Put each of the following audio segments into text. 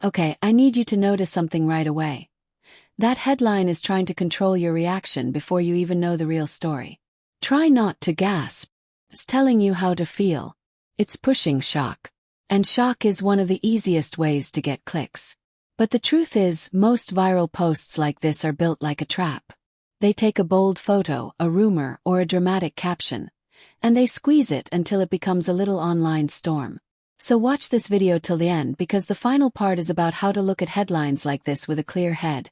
Okay, I need you to notice something right away. That headline is trying to control your reaction before you even know the real story. Try not to gasp. It's telling you how to feel. It's pushing shock. And shock is one of the easiest ways to get clicks. But the truth is, most viral posts like this are built like a trap. They take a bold photo, a rumor, or a dramatic caption, and they squeeze it until it becomes a little online storm. So watch this video till the end because the final part is about how to look at headlines like this with a clear head,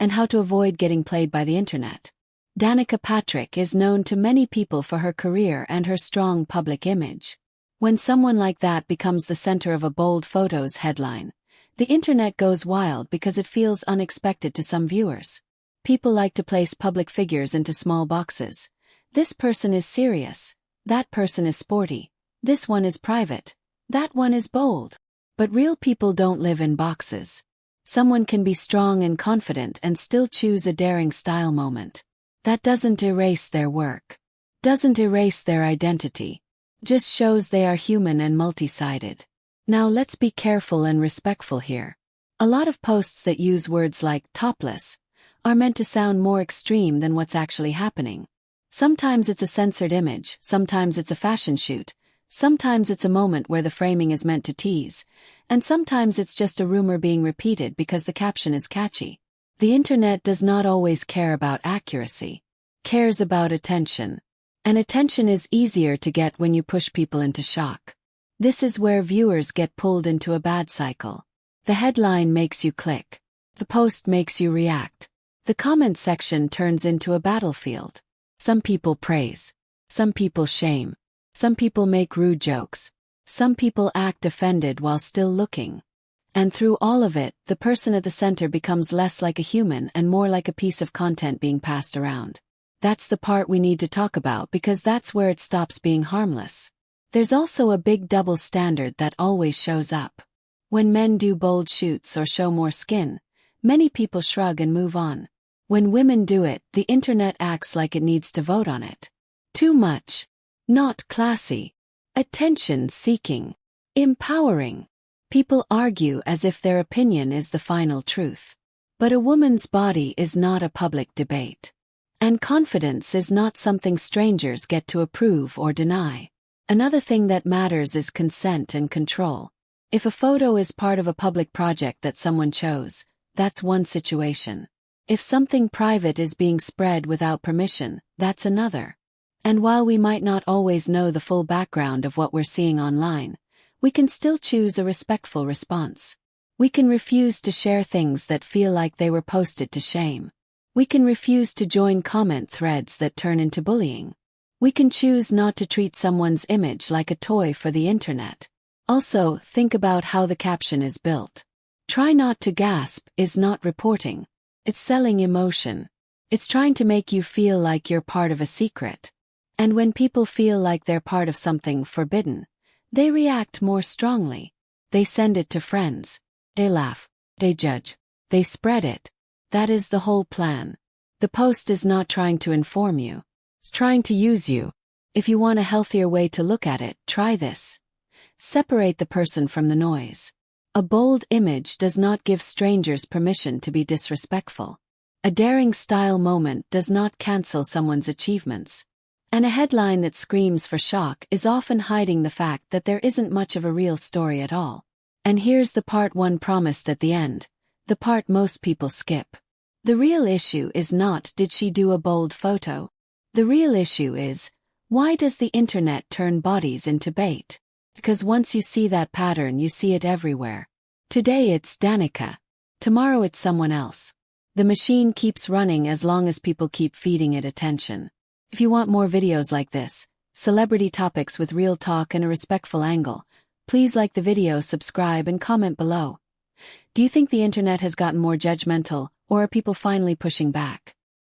and how to avoid getting played by the internet. Danica Patrick is known to many people for her career and her strong public image. When someone like that becomes the center of a bold photos headline, the internet goes wild because it feels unexpected to some viewers. People like to place public figures into small boxes. This person is serious. That person is sporty. This one is private. That one is bold. But real people don't live in boxes. Someone can be strong and confident and still choose a daring style moment. That doesn't erase their work. Doesn't erase their identity. Just shows they are human and multi-sided. Now let's be careful and respectful here. A lot of posts that use words like topless are meant to sound more extreme than what's actually happening. Sometimes it's a censored image, sometimes it's a fashion shoot, sometimes it's a moment where the framing is meant to tease, and sometimes it's just a rumor being repeated because the caption is catchy. The internet does not always care about accuracy. Cares about attention. And attention is easier to get when you push people into shock. This is where viewers get pulled into a bad cycle. The headline makes you click. The post makes you react. The comment section turns into a battlefield. Some people praise. Some people shame. Some people make rude jokes. Some people act offended while still looking. And through all of it, the person at the center becomes less like a human and more like a piece of content being passed around. That's the part we need to talk about because that's where it stops being harmless. There's also a big double standard that always shows up. When men do bold shoots or show more skin, many people shrug and move on. When women do it, the internet acts like it needs to vote on it. Too much. Not classy. Attention-seeking. Empowering. People argue as if their opinion is the final truth. But a woman's body is not a public debate. And confidence is not something strangers get to approve or deny. Another thing that matters is consent and control. If a photo is part of a public project that someone chose, that's one situation. If something private is being spread without permission, that's another. And while we might not always know the full background of what we're seeing online, we can still choose a respectful response. We can refuse to share things that feel like they were posted to shame. We can refuse to join comment threads that turn into bullying. We can choose not to treat someone's image like a toy for the internet. Also, think about how the caption is built. Try not to gasp is not reporting. It's selling emotion. It's trying to make you feel like you're part of a secret. And when people feel like they're part of something forbidden, they react more strongly. They send it to friends. They laugh. They judge. They spread it. That is the whole plan. The post is not trying to inform you. It's trying to use you. If you want a healthier way to look at it, try this. Separate the person from the noise. A bold image does not give strangers permission to be disrespectful. A daring style moment does not cancel someone's achievements. And a headline that screams for shock is often hiding the fact that there isn't much of a real story at all. And here's the part one promised at the end. The part most people skip. The real issue is not did she do a bold photo. The real issue is, why does the internet turn bodies into bait? Because once you see that pattern you see it everywhere. Today it's Danica. Tomorrow it's someone else. The machine keeps running as long as people keep feeding it attention. If you want more videos like this, celebrity topics with real talk and a respectful angle, please like the video, subscribe and comment below. Do you think the internet has gotten more judgmental, or are people finally pushing back?